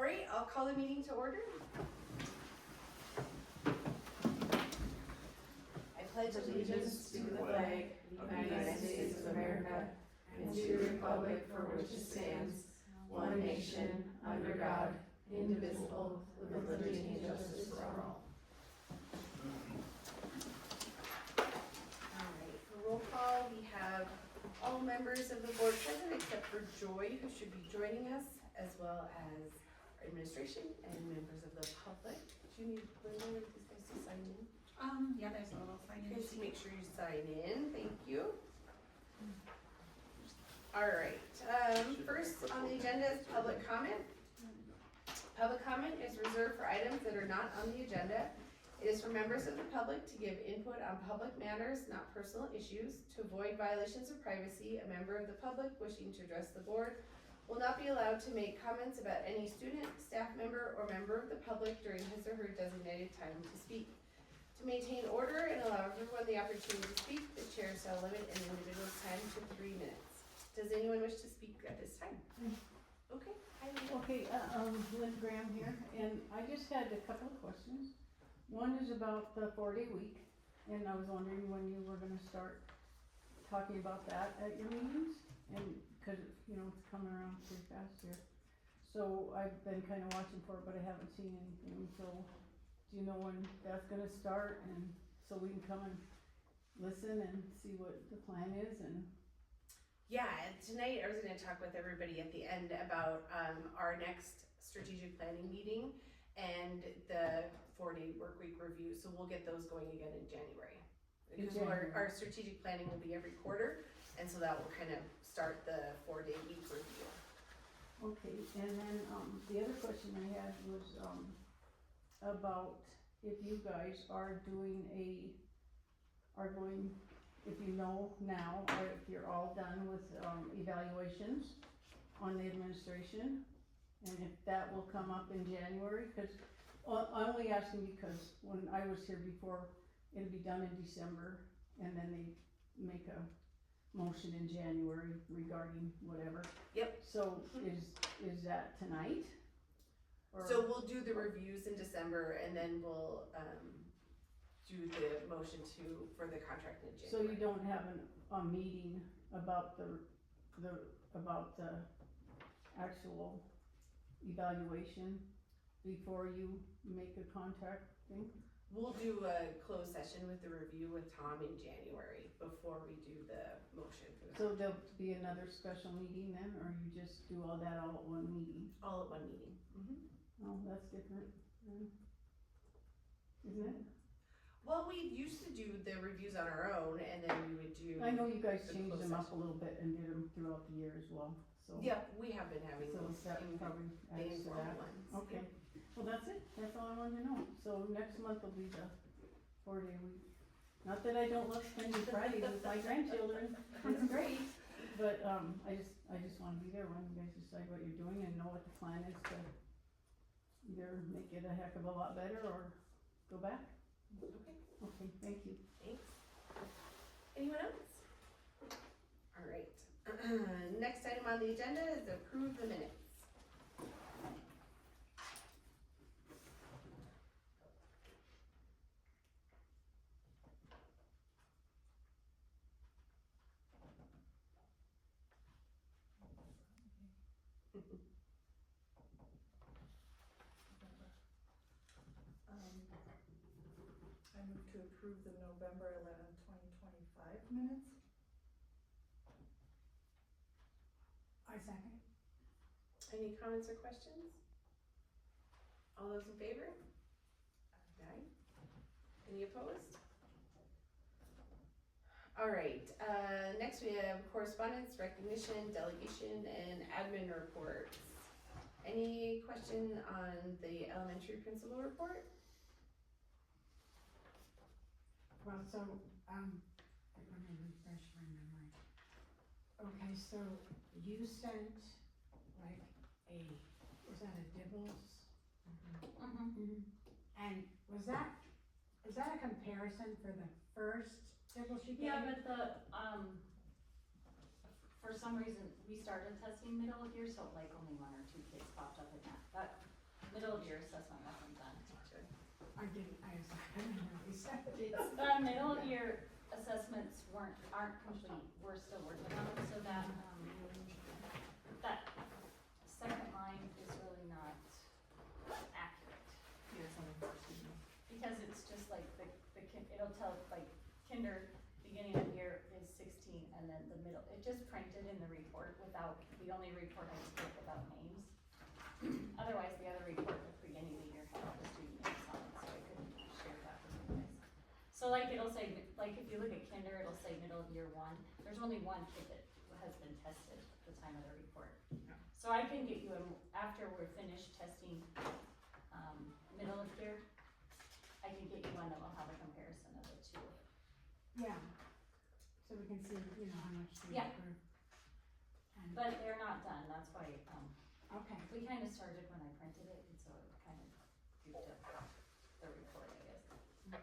right, I'll call the meeting to order. I pledge allegiance to the flag of the United States of America and to the republic for which it stands, one nation, under God, indivisible, with liberty and justice for all. Alright, for roll call, we have all members of the board present except for Joy, who should be joining us, as well as our administration and members of the public. Do you need Linda or these guys to sign in? Yeah, there's a little sign in. Just make sure you sign in, thank you. Alright, first on the agenda is public comment. Public comment is reserved for items that are not on the agenda. It is for members of the public to give input on public matters, not personal issues. To avoid violations of privacy, a member of the public wishing to address the board will not be allowed to make comments about any student, staff member, or member of the public during his or her designated time to speak. To maintain order and allow everyone the opportunity to speak, the chair shall limit an individual's time to 3 minutes. Does anyone wish to speak at this time? Okay. Okay, Lynn Graham here, and I just had a couple of questions. One is about the 4-day week, and I was wondering when you were gonna start talking about that at your meetings, and, cause, you know, it's coming around pretty fast here. So I've been kinda watching for it, but I haven't seen anything, so do you know when that's gonna start, and so we can come and listen and see what the plan is, and Yeah, and tonight I was gonna talk with everybody at the end about our next strategic planning meeting and the 4-day work week review, so we'll get those going again in January. Because our strategic planning will be every quarter, and so that will kind of start the 4-day week review. okay, and then, the other question I had was, about if you guys are doing if you know now, or if you're all done with, evaluations on the administration, and if that will come up in January, cause, I'm only asking because when I was here before, it'll be done in December, and then they make a motion in January regarding whatever. Yep. So is that tonight? Or- So we'll do the reviews in December, and then we'll do the motion for the contract in So January. you don't have a meeting about the actual evaluation before you make a contract thing? We'll do a closed session with the review with Tom in January before we do the motion for the So there'll be another special meeting then, or you just do all that all at one meeting? all at one meeting. Oh, that's different, isn't it? Well, we used to do the reviews on our own, and then we would do. I know you guys The changed closed them up a session. little bit and did them throughout the year as well, so. Yeah, we have been having So those that in- probably the adds to informal that. ones. Okay, well, that's it, that's all I wanted to know, so next month will be the 4-day week. Not that I don't love spending Fridays with my grandchildren, it's great, but, I just wanna be there when you guys decide what you're doing and know what the plan is to either make it a heck of a lot better or go back. Okay, Okay, thank you. thanks. Anyone else? Alright, next item on the agenda is approve the minutes. I move to approve the November 11, 2025 minutes. I second. Any comments or questions? All those in favor? Aye. Any opposed? Alright, next we have correspondence, recognition, delegation, and admin reports. Any question on the elementary principal report? Well, so, let me refresh my memory. Okay, so you sent like was that a Dibbles? And was that a comparison for the first Dibbles you gave? Yeah, but for some reason, we started testing middle of year, so like only 1 or 2 kids popped up in that. middle of year assessment wasn't done. I didn't know you said it. It's, the middle of year assessments aren't complete, we're still working on it, so that, that second line is really not accurate. Because it's just like it'll tell, like, kinder, beginning of year is 16, and then the middle, it just printed in the report without, the only report I took without names. Otherwise, the other report at the beginning of the year had all the student names on it, so I couldn't share that with you guys. So like, it'll say, like, if you look at kinder, it'll say middle of year 1, there's only one kid that has been tested at the time of the report. So I can get you, after we're finished testing, middle of year, I can get you one that will have a comparison of the two. Yeah, so we can see, how much they Yeah. improve. And, But they're not done, that's why, okay, we kinda started when I printed it, and so it kind of goofed up the report, I guess.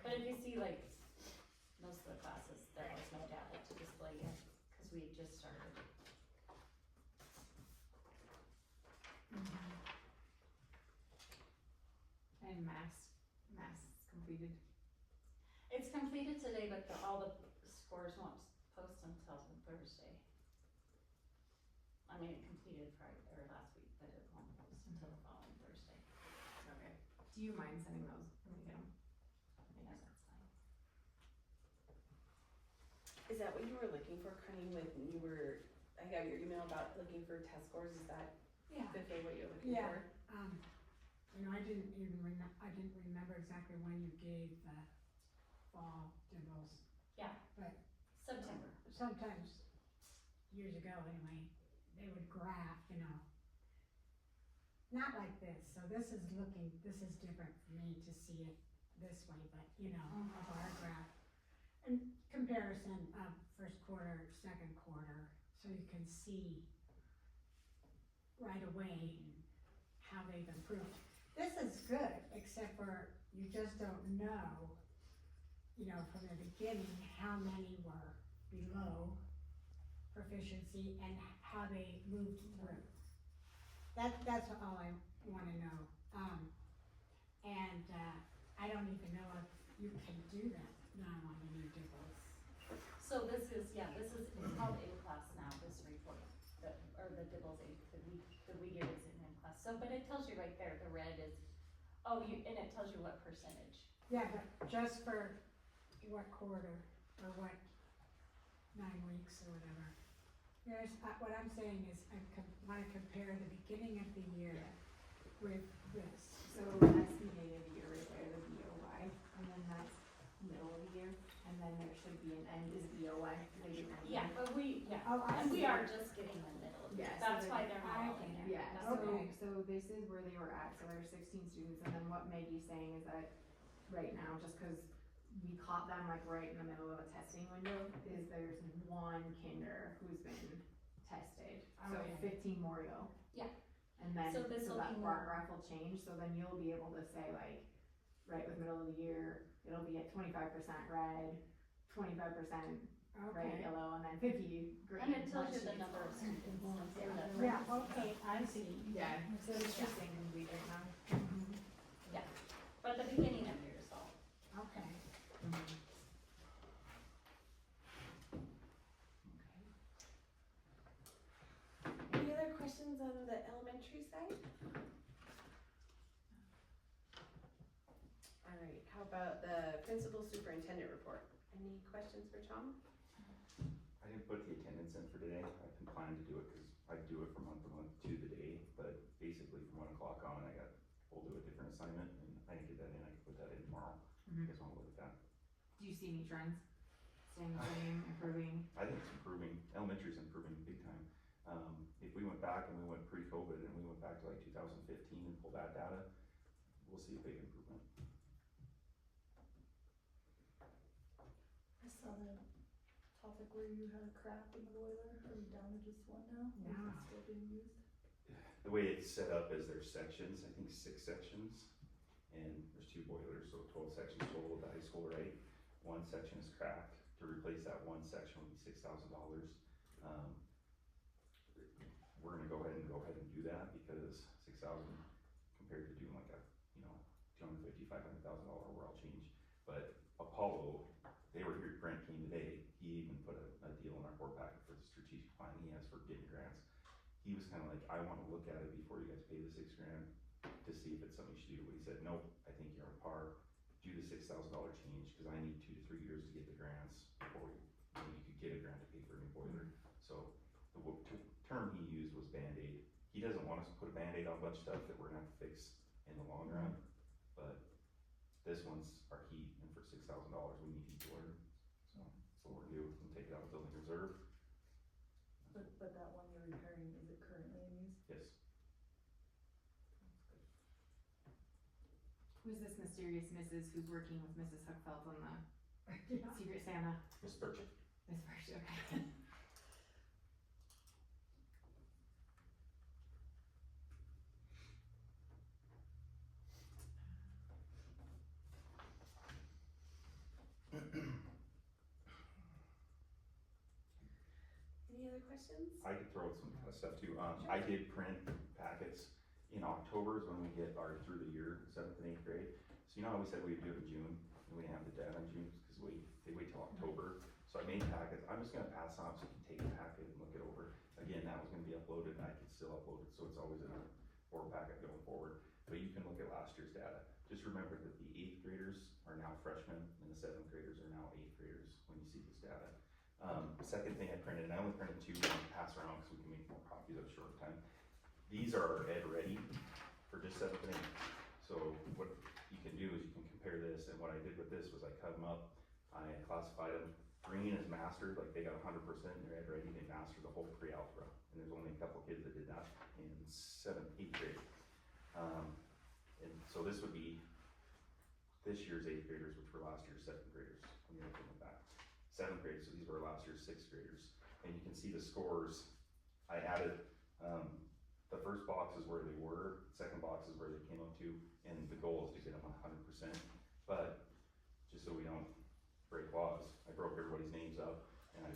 But if you see, like, most of the classes, there was no data to display yet, cause we had just started. And mass completed. It's completed today, but all the scores won't post until Thursday. I mean, it completed Friday, or last week, but it won't post until the following Thursday. Okay. Do you mind sending those when we get them? Yeah, that's fine. Is that what you were looking for, Connie, when you were, I got your email about looking for test scores, is that yeah, fulfill what you're looking Yeah. for? I didn't remember exactly when you gave the fall dibbles. September. Sometimes, years ago anyway, they would graph, not like this, so this is different for me to see it this way, but, a bar graph. And comparison of first quarter, second quarter, so you can see right away how they've improved. This is good, except for you just don't know, from the beginning, how many were below proficiency and how they moved through. That's all I wanna know. I don't even know if you can do that now on the new dibbles. So this is it's called A class now, this report, or the dibbles that we give is in M class. So, but it tells you right there, the red is, and it tells you what percentage. Yeah, but just for what quarter or what 9 weeks or whatever. What I'm saying is wanna compare the beginning of the year with this. So that's the beginning of the year right there, the BOY, and then that's middle of the year, and then there should be an end is BOY. Yeah, but Oh, I and we see. are just getting the middle of the year. Yeah, so That's they're- why they're not all in there. Yeah, That's so, Okay. so this is where they were at, so there's 16 students, and then what Maggie's saying is that right now, just cause we caught them like right in the middle of a testing window, is there's one kinder who's been tested, so Okay. 15 more to go. Yeah. And then, So this will that be bar more- graph will change, so then you'll be able to say like, right with middle of the year, it'll be at 25% red, 25% bright Okay. yellow, and then 50 green. And it tells you once the she number of gets students. more. in the- Yeah, okay, I see. Yeah, so it's just incomplete right now. But the beginning of the year is all. Okay. Any other questions on the elementary side? Alright, how about the principal superintendent report? Any questions for Tom? I didn't put the attendance in for today, I've been planning to do it, cause I do it from month to month to the day, but basically from 1 o'clock on, I got pulled to a different assignment, and I didn't get that in, I can put that in tomorrow. You guys wanna look at that? Do you see any trends? Staying the same, improving? I think it's improving, elementary's improving big time. If we went back and we went pre-COVID and we went back to like 2015 and pulled that data, we'll see a big improvement. I saw the topic where you had a crack in the boiler. Are we down to just one now? Or is Yeah. it still being used? The way it's set up is there's sections, I think 6 sections, and there's 2 boilers, so 12 sections total at the high school, right? One section is cracked, to replace that one section would be $6,000. We're gonna go ahead and do that, because 6,000 compared to doing like he was kinda like, I wanna look at it before you guys pay the $6,000 to see if it's something you should do, but he said, nope, I think you're on par, do the $6,000 change, cause I need 2 to 3 years to get the grants before you could get a grant to pay for a new boiler. So the term he used was Band-Aid. He doesn't want us to put a Band-Aid on a bunch of stuff that we're gonna have to fix in the long run, but this one's our heat, and for $6,000, we need heat boiler. So that's what we're gonna do, we'll take it out of building reserve. But that one you're repairing, is it currently in use? Yes, Who's this mysterious Mrs. who's working with Mrs. Huckfeld on the Yeah. Secret Santa? Miss Burchett. Miss Birch, okay. Any other questions? I could throw out some kind of stuff too. I did print packets in October is when we get our through the year, 7th and 8th grade. So you know how we said we'd do it in June, and we didn't have the data in June, because they wait till October. So I made packets, I'm just gonna pass on so you can take a packet and look it over. Again, that was gonna be uploaded, and I could still upload it, so it's always in a board packet going forward. But you can look at last year's data. Just remember that the 8th graders are now freshmen, and the 7th graders are now 8th graders when you see this data. Second thing I printed, and I only printed 2 to pass around because we can make more copies of a short time. These are Ed Ready for just 7th and 8th. So what you can do is you can compare this, and what I did with this was I cut them up, I classified them. Green is mastered, like they got 100% in their Ed Ready, they mastered the whole pre-algebra. And there's only a couple kids that did that in 7th, 8th grade. And so this would be this year's 8th graders, which were last year's 7th graders, when you're looking at that. 7th grade, so these were last year's 6th graders. And you can see the scores. I added, the first box is where they were, second box is where they came up to, and the goal is to get them 100%. But just so we don't break laws, I broke everybody's names up, and I,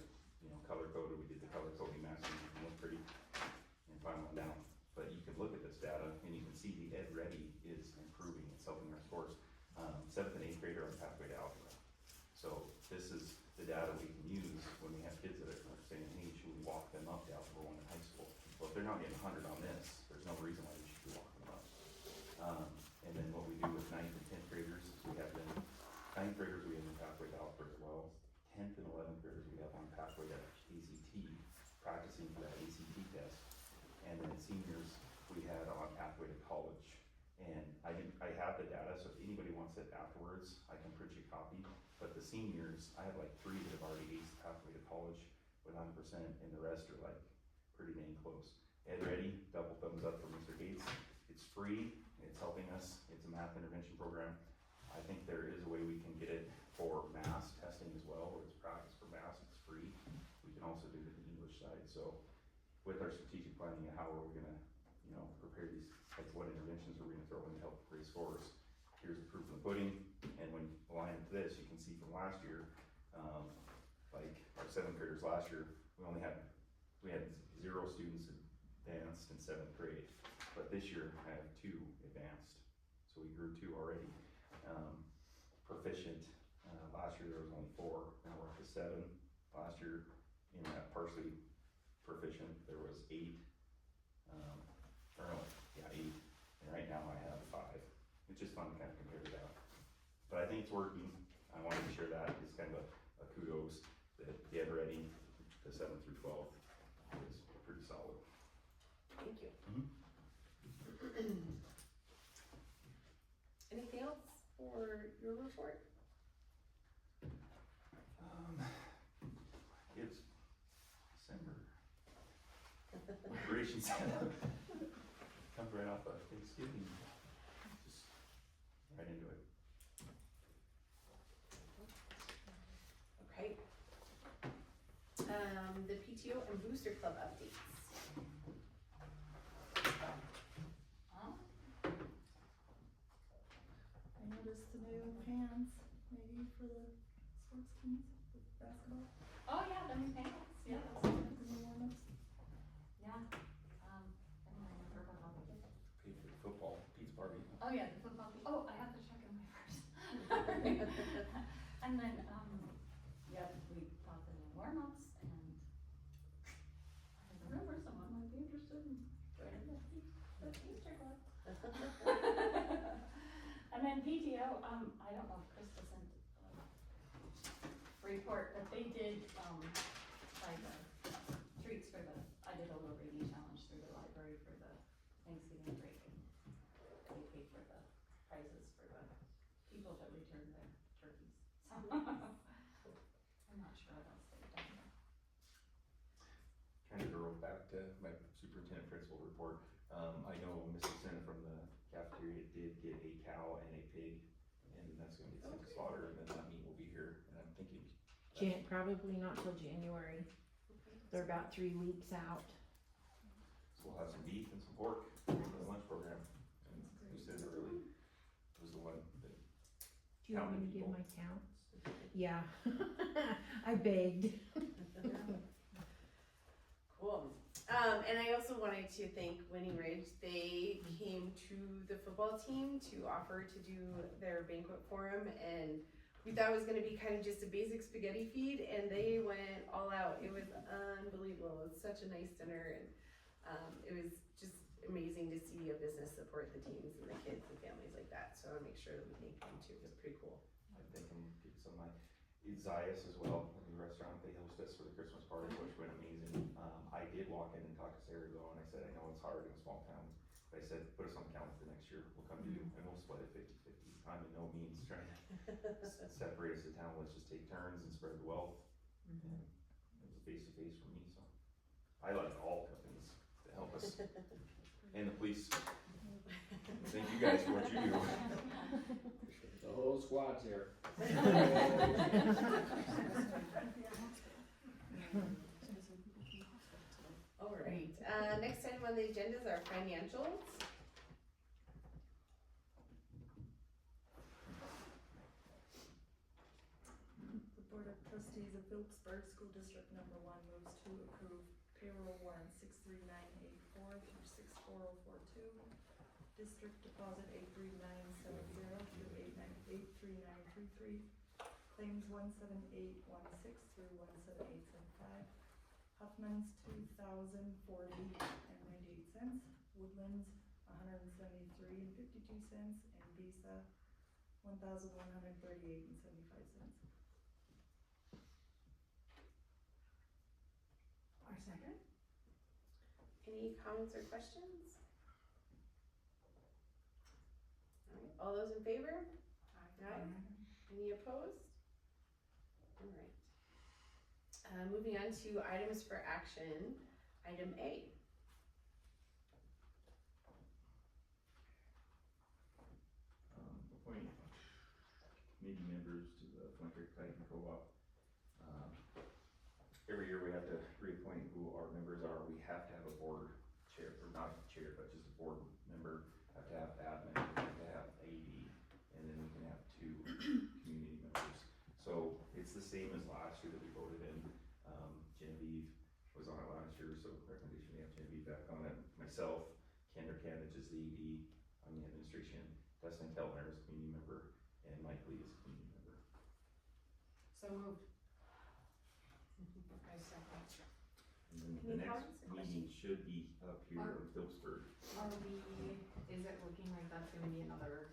color coded, we did the color coding matching, and looked pretty, and final one down. But you can look at this data, and you can see the Ed Ready is improving, it's helping our scores. 7th and 8th grader on pathway to algebra. So this is the data we can use when we have kids that are saying, hey, should we walk them up to algebra 1 in high school? Well, if they're not getting 100 on this, there's no reason why we should be walking them up. And then what we do with 9th and 10th graders is we have them, 9th graders we have in pathway to algebra as well. 10th and 11th graders we have on pathway to ACT, practicing for that ACT test. And then seniors we had on pathway to college. And I have the data, so if anybody wants it afterwards, I can print you a copy. But the seniors, I have like 3 that have already aced pathway to college with 100%, and the rest are like pretty dang close. Ed Ready, double thumbs up from Mr. Gates. It's free, it's helping us, it's a math intervention program. I think there is a way we can get it for math testing as well, where it's practice for math, it's free. We can also do it the English side. So with our strategic planning and how are we gonna, prepare these, like what interventions are we gonna throw in to help raise scores. Here's the proof in the pudding, and when you align it to this, you can see from last year, like our 7th graders last year, we had 0 students advanced in 7th grade, but this year I have 2 advanced, so we grew 2 already. Proficient, last year there was only 4, now we're up to 7. Last year, in that partially proficient, there was 8, 8, and right now I have 5. It's just fun to kind of compare that. But I think it's working. I wanted to share that as kind of a kudos that the Ed Ready, the 7th through 12th, is pretty solid. Thank you. Mhm. Anything else for your report? It's December. Operations Center. Comes right off of Thanksgiving. Just right into it. Okay. The PTO and Booster Club updates. I noticed the new pants, maybe for the sports teams, the basketball, Oh, yeah, the new pants, yeah, the new warm-ups. yeah, and then I forgot about the kids. Paid for the football pizza party. Oh, yeah, the football, I have to check in my purse. And then, yeah, we bought the new warm-ups, and I heard a rumor someone might be interested in report, but they did, buy the treats for the, I did a little reading challenge through the library for the Thanksgiving break. And they paid for the prizes for the people that returned their turkeys. So, I'm not sure what else they've done. Kind of go back to my superintendent principal report. I know Mrs. Senna from the cafeteria did get a cow and a pig, and that's gonna get sent to slaughter, and then that meat will be here, and I'm thinking. Probably not till January. They're about 3 weeks out. So we'll have some beef and some pork for the lunch program, and who said it really was the one that, Do you want me to give Counting my count? Yeah, I begged. Cool. And I also wanted to thank Winning Ridge. They came to the football team to offer to do their banquet for them, and we thought it was gonna be kind of just a basic spaghetti feed, and they went all out. It was unbelievable. It was such a nice dinner, and it was just amazing to see a business support the teams and the kids and families like that. So I want to make sure that we thank them too. It was pretty cool. I think I'm gonna give some of my, Zayas as well, in the restaurant, they host us for the Christmas party, which went amazing. I did walk in and talk to Sarah though, and I said, I know it's hard in a small town, but I said, put us on the calendar for next year, we'll come to you, and we'll split it 50-50. I'm in no means trying to separate us as a town, let's just take turns and spread the wealth. And it was a face-to-face for me, so. I like all companies that help us, and the police. Thank you guys for what you do. The whole squad's here. All right, next item on the agenda is our financials. The Board of Trustees of Phillipsburg School District Number 1 moves to approve payroll warrant 63984 through 64042, district deposit 83970 through 83933, claims 17816 through 17875, Huffman's 2040 and 98 cents, Woodlands 173 and 52 cents, and Visa 1138 and 75 cents. Our second? Any comments or questions? All right, all those in favor? Aye. Any opposed? All right. Moving on to items for action, item A. Appoint committee members to the Flint Creek Titan Co-op. Every year we have to reappoint who our members are. We have to have a board chair, or not chair, but just a board member. Have to have admin, have to have AD, and then we can have 2 community members. So it's the same as last year that we voted in. Genevieve was on it last year, so recommendation we have Genevieve back on it. Myself, Kendra Canich is the AD on the administration. Dustin Keltner is a community member, and Mike Lee is a community member. So moved. I second. And then the Any next comments or meeting should be up here in Phillipsburg. Are we, is it looking like that's gonna be another,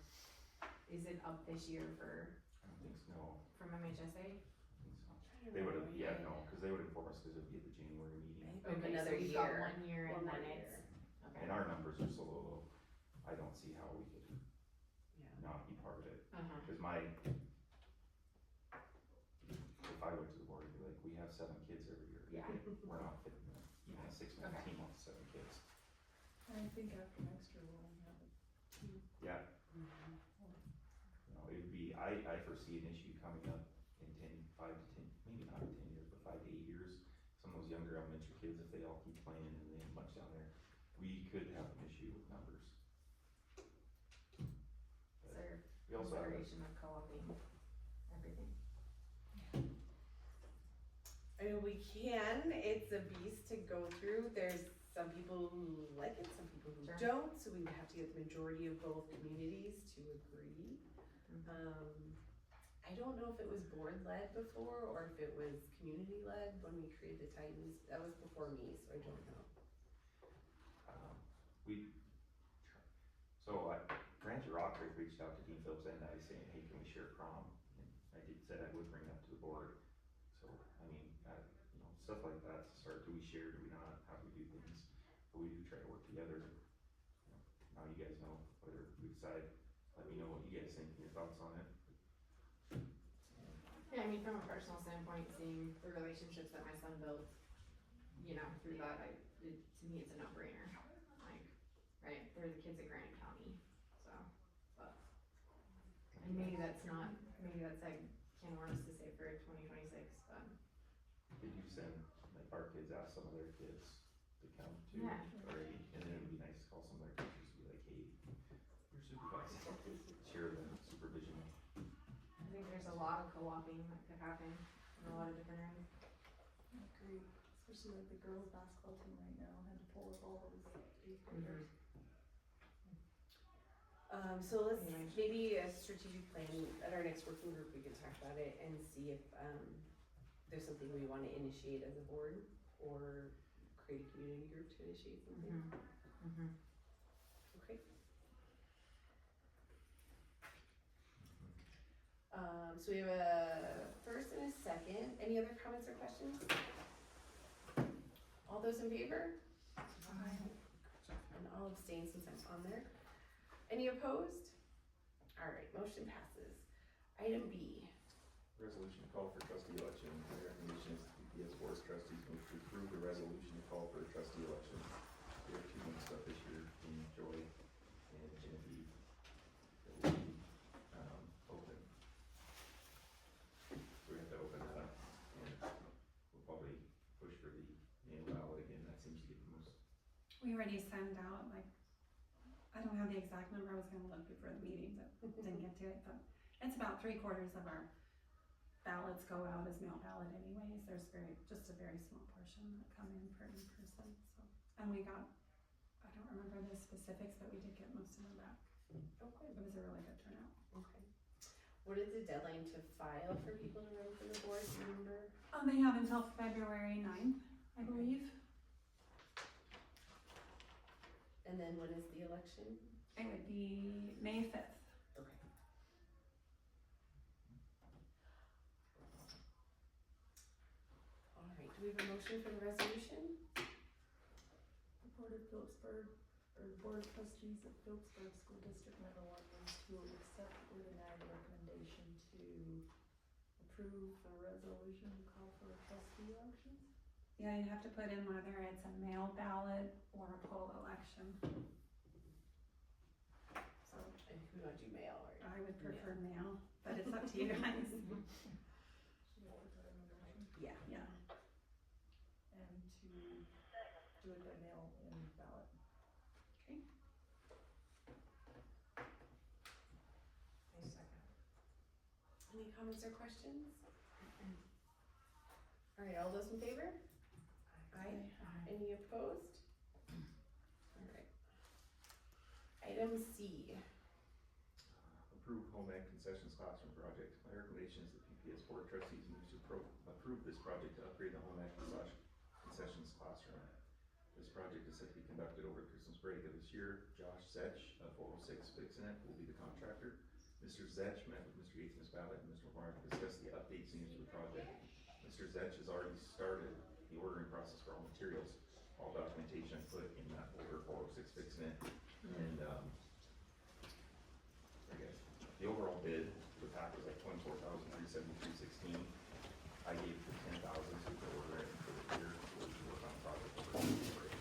is it up this year for, I don't think so, from MHSA? I think so. They would have, yeah, no, cause they would inform us, cause it would be at the January meeting. Okay, Another so we've got year. 1 year and One then more it's, year. okay. And our numbers are so low, I don't see how we could Yeah. not be part of it. Uh-huh. Cause if I went to the board, it'd be like, we have 7 kids every year. Yeah. We're not fitting, even a 6-man Okay. team with 7 kids. And I think after next year we'll only have it. Yeah. No, it would be, I foresee an issue coming up in 5 to 10, maybe not 10 years, but 5 to 8 years. Some of those younger elementary kids, if they all keep playing and they have much down there, we could have an issue with numbers. Is there We also have, consideration of co-oping everything? I mean, we can, it's a beast to go through. There's some people who like it, some people who Sure. don't, so we would have to get the majority of both communities to agree. I don't know if it was board led before or if it was community led when we created the Titans. That was before me, so I don't know. Randy Rockrick reached out to Dean Phillips and I saying, hey, can we share prom? And I said I would bring that to the board. stuff like that to start, do we share, do we not, how do we do things? But we do try to work together. You know, now you guys know whether we decide, let me know what you guys think and your thoughts on it. Yeah, I mean, from a personal standpoint, seeing the relationships that my son built, you know, through that, to me, it's a no-brainer. Like, right, they're the kids at Granite County, so, but. And maybe that's like can worms to say for 2026, but. Did you send, like, our kids ask some of their kids to come too? Yeah. Already, and then it'd be nice to call some of their teachers to be like, hey, your supervisor, share the supervision. I think there's a lot of co-oping that could happen in a lot of different areas. I agree, especially like the girls' basketball team right now had to pull up all those eighth graders. So let's, Anyways. maybe a strategic plan, at our next working group, we can talk about it and see if, there's something we wanna initiate as a board, or create a community group to initiate something. Okay. So we have a first and a second, any other comments or questions? All those in favor? And I'll abstain since I'm on there. Any opposed? Alright, motion passes. Item B. Resolution to call for trustee election. My recommendation is the PPS board of trustees move to approve the resolution to call for a trustee election. We have two mixed up this year, in Joy and Genevieve. That will be, open. So we have to open that up, and we'll probably push for the mail ballot again. That seems to get the most. We already sent out, like, I don't have the exact number, I was gonna look before the meeting, but didn't get to it, but it's about 3/4 of our ballots go out as mail ballot anyways. There's just a very small portion that come in for in-person, so. And we got, I don't remember the specifics, but we did get most of them back. Okay. It was a really good turnout. Okay. What is the deadline to file for people to run for the board, do you remember? They have until February 9th, I believe. And then when is the election? It would be May 5th. Okay. Alright, do we have a motion for the resolution? The Board of Phillipsburg, or the Board of Trustees of Phillipsburg School District Number 1 moves to accept or deny the recommendation to approve the resolution to call for trustee elections. Yeah, you have to put in whether it's a mail ballot or a poll election. So, and who don't do mail or? I would prefer mail, but it's up to you guys. Should we put that in the motion? Yeah. Yeah. And to do it by mail in ballot. Okay. Any comments or questions? Alright, all those in favor? Aye. Any opposed? Alright. Item C. Approve home ec concessions classroom project. My recommendation is the PPS board of trustees moves to approve this project to upgrade the home ec concessions classroom. This project is set to be conducted over the Christmas break of this year. Josh Zetch of 406 Fixin' It will be the contractor. Mr. Zetch met with Mr. Yates, Ms. Ballard, and Mr. Warren to discuss the updates needed to the project. Mr. Zetch has already started the ordering process for all materials. All documentation put in that folder, 406 Fixin' It. And, I guess, the overall bid for the pack was like $24,373.16. I gave it $10,000 to order it for the year, so we can work on the project over the Christmas break.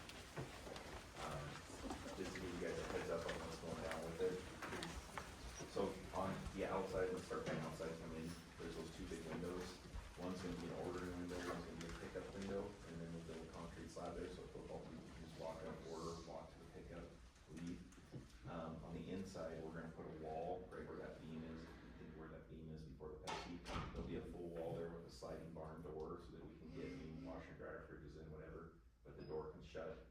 Just to give you guys a heads up on what's going down with it. So on the outside, let's start paying outside come in, there's those two big windows. One's gonna be an ordering window, one's gonna be a pickup window, and then we'll build a concrete slab there, so football people can just walk out, order, walk to the pickup, leave. On the inside, we're gonna put a wall right where that beam is, if you think where that beam is before the Pepsi. There'll be a full wall there with a sliding barn door, so that we can get new washer and dryer fridges in, whatever, but the door can shut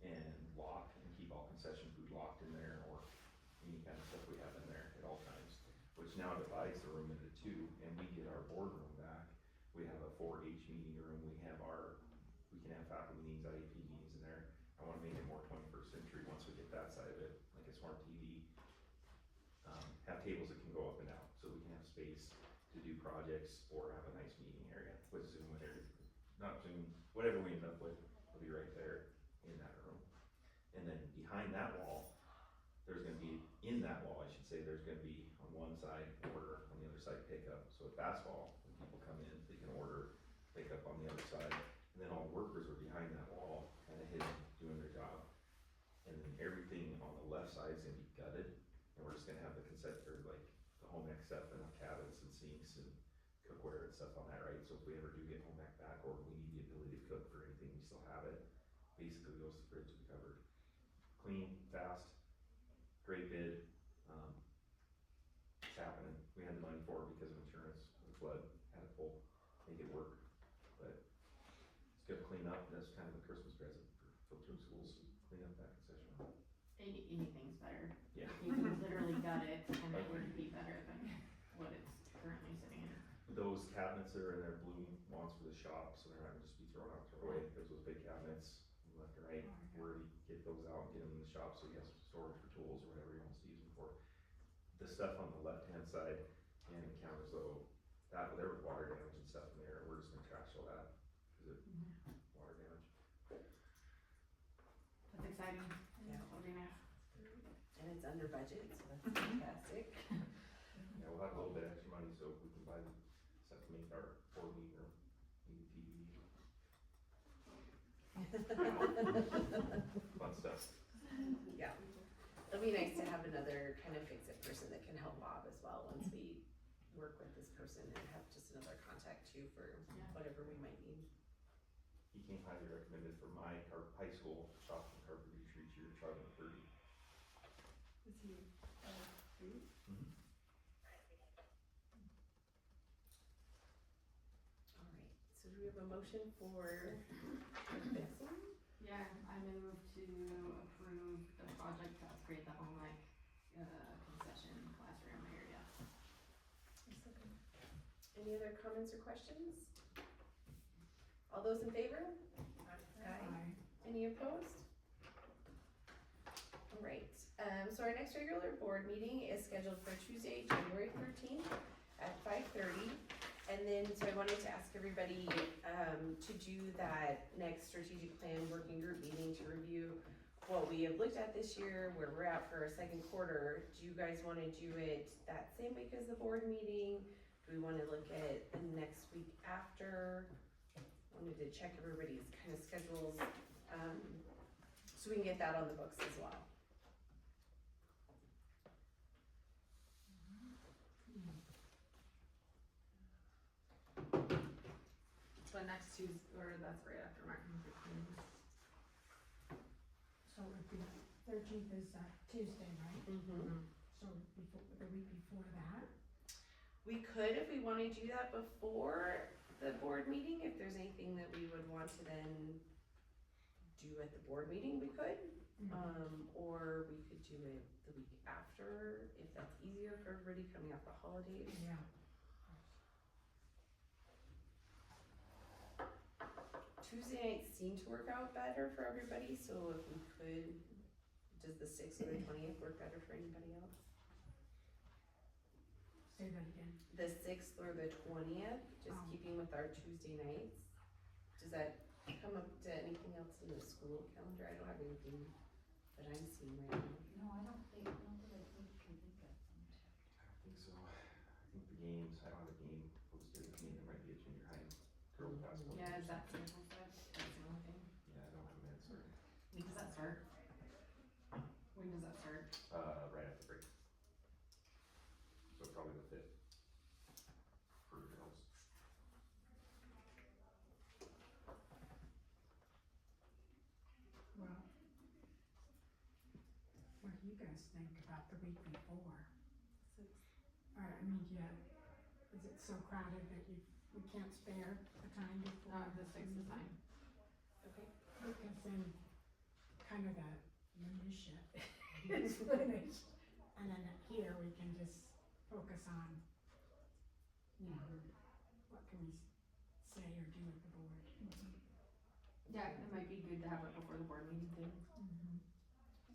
and lock and keep all concession food locked in there, or any kind of stuff we have in there at all times, which now divides the room into two, and we get our boardroom back. We have a 4-H meeting room, we can have faculty meetings, IEP meetings in there. I wanna make it more 21st century once we get that side of it, like a smart TV. Have tables that can go up and out, so we can have space to do projects or have a nice meeting area with Zoom and everything. Not Zoom, whatever we end up with, will be right there in that room. And then behind that wall, there's gonna be, in that wall, I should say, there's gonna be on one side order, on the other side pickup. So at basketball, when people come in, they can order, pick up on the other side. And then all workers are behind that wall, kinda hidden, doing their job. And then everything on the left side is gonna be gutted, and we're just gonna have the or like the home ec stuff and the cabinets and sinks and cookware and stuff on that, right? So if we ever do get home ec back, or we need the ability to cook for anything, we still have it. Basically, those fridges we covered. Clean, fast, great bid, it's happening. We had the money for it because of insurance, the flood, had to pull, make it work. But it's gonna clean up, and that's kind of a Christmas present for Filtrum Schools, clean up that concession hall. Anything's better. Yeah. You can literally gut it, and it would be better than what it's currently sitting in. Those cabinets that are in there, Bloom wants for the shop, so they're not gonna just be thrown out, throw away, because those big cabinets, left and right, where you get those out and get them in the shop, so he has storage for tools or whatever he wants to use them for. The stuff on the left-hand side, and counters though, that, there was water damage and stuff in there, we're just gonna trash all that, cause it, water damage. That's exciting. Yeah. It'll be nice. And it's under budget, so that's fantastic. Yeah, we'll have a little bit extra money, so we can buy the stuff to make our board meeting room, maybe TV. Fun stuff. Yeah. It'll be nice to have another kind of fix-it person that can help Bob as well, once we work with this person, and have just another contact too for whatever we might need. He came highly recommended for my high school shop and carpentry teacher, Charlie McCurdy. Is he, food? Alright, so do we have a motion for this one? Yeah, I move to approve the project to upgrade the home ec, concession classroom area. Any other comments or questions? All those in favor? Aye. Any opposed? Alright, so our next regular board meeting is scheduled for Tuesday, January 13th at 5:30. And then, so I wanted to ask everybody, to do that next strategic plan working group meeting to review what we have looked at this year, where we're at for our second quarter. Do you guys wanna do it that same week as the board meeting? Do we wanna look at the next week after? Wanted to check everybody's kind of schedules, so we can get that on the books as well. So next Tuesday, or that's right after Martin Luther King. So it would be, 13th is Tuesday, right? So before, the week before that? We could, if we wanna do that before the board meeting, if there's anything that we would want to then do at the board meeting, we could. Or we could do it the week after, if that's easier for everybody coming off the holidays. Yeah. Tuesday nights seem to work out better for everybody, so if we could, does the 6th or the 20th work better for anybody else? Say that again. The 6th or the 20th, just keeping with our Tuesday nights. Does that come up to anything else in the school calendar? I don't have anything that I'm seeing right now. No, I don't think, not that I can think of something. I don't think so. I think the games, I don't have a game posted. I mean, there might be a junior high girls basketball. Yeah, is that sample set? That's the only thing. Yeah, I don't have a minute, sorry. When does that start? When does that start? Right after break. So probably the 5th for girls. Well, what do you guys think about the week before? Or, I mean, yeah, is it so crowded that we can't spare the time before? The 6th is fine. Okay. Because then, kind of the minutia is finished, and then here we can just focus on, you know, what can we say or do at the board. Yeah, it might be good to have it before the board meeting too.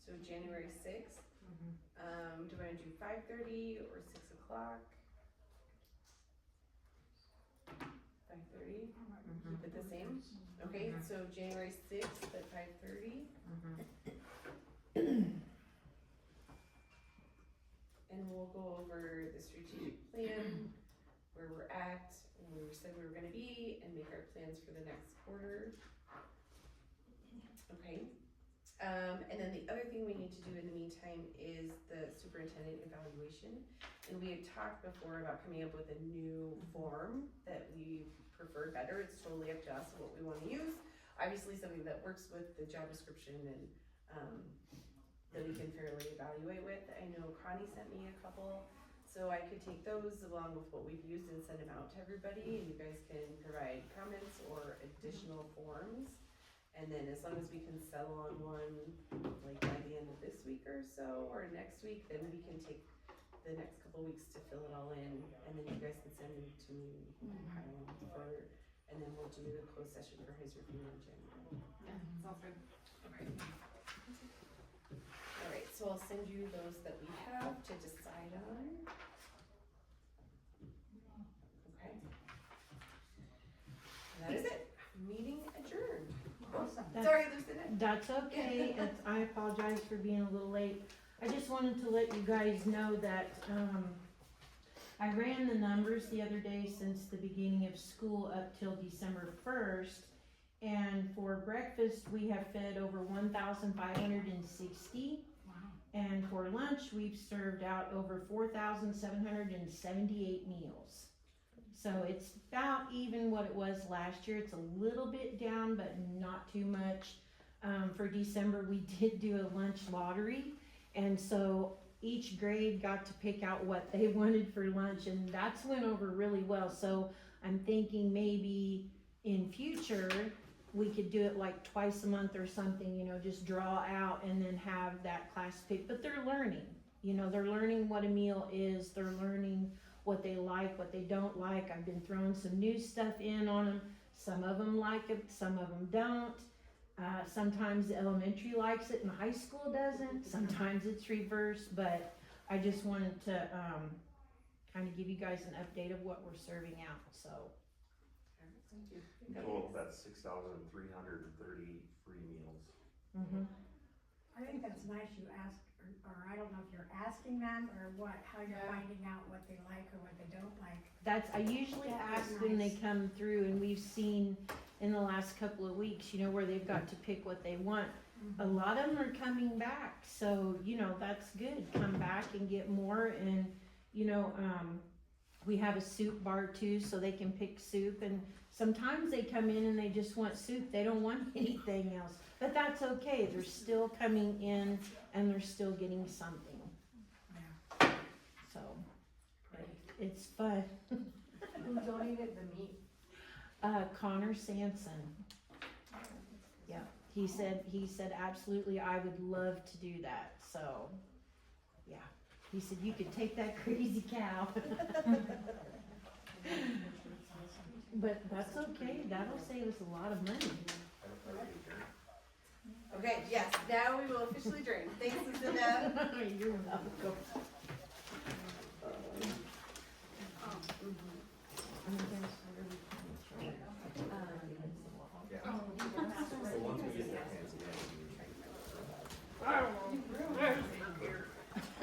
So January 6th, do I do 5:30 or 6 o'clock? 5:30? Keep it the same? Okay, so January sixth at 5:30. And we'll go over the strategic plan, where we're at, and where we said we were gonna be, and make our plans for the next quarter. Okay, and then the other thing we need to do in the meantime is the superintendent evaluation. And we had talked before about coming up with a new form that we prefer better, it's totally up to us what we wanna use. Obviously something that works with the job description and, that we can fairly evaluate with. I know Connie sent me a couple, so I could take those along with what we've used and send them out to everybody, and you guys can provide comments or additional forms. And then as long as we can settle on one, like by the end of this week or so, or next week, then we can take the next couple weeks to fill it all in, and then you guys can send them to me, and we can compile them for, and then we'll do the closed session for his review in January. Yeah, sounds good. Okay. Alright, so I'll send you those that we have to decide on. Okay. And that is it, meeting adjourned. Awesome. Sorry, Lucinda. That's okay, I apologize for being a little late. I just wanted to let you guys know that, I ran the numbers the other day since the beginning of school up till December 1st. And for breakfast, we have fed over 1,560. Wow. And for lunch, we've served out over 4,778 meals. So it's about even what it was last year. It's a little bit down, but not too much. For December, we did do a lunch lottery. And so each grade got to pick out what they wanted for lunch, and that's went over really well. So I'm thinking maybe in future, we could do it like twice a month or something, you know, just draw out and then have that class pick. But they're learning, you know, they're learning what a meal is. They're learning what they like, what they don't like. I've been throwing some new stuff in on them. Some of them like it, some of them don't. Sometimes the elementary likes it and the high school doesn't. Sometimes it's reversed, but I just wanted to kind of give you guys an update of what we're serving out, so. Thank you. Total, that's 6,330 free meals. Mm-hmm. I think that's nice you ask, or I don't know if you're asking them or what, how you're finding out what they like or what they don't like. I usually That is ask when they nice. come through, and we've seen in the last couple of weeks, you know, where they've got to pick what they want. A lot of them are coming back, so, you know, that's good. Come back and get more, and, you know, we have a soup bar too, so they can pick soup, and sometimes they come in and they just want soup. They don't want anything else, but that's okay. They're still coming in and they're still getting something, Yeah. so it's fun. Who donated the meat? Connor Sanson. Yeah, he said absolutely, I would love to do that, so, yeah. He said you could take that crazy cow. But that's okay, that'll save us a lot of money. Okay, yes, now we will officially adjourn. Thanks, Lucinda. You're welcome.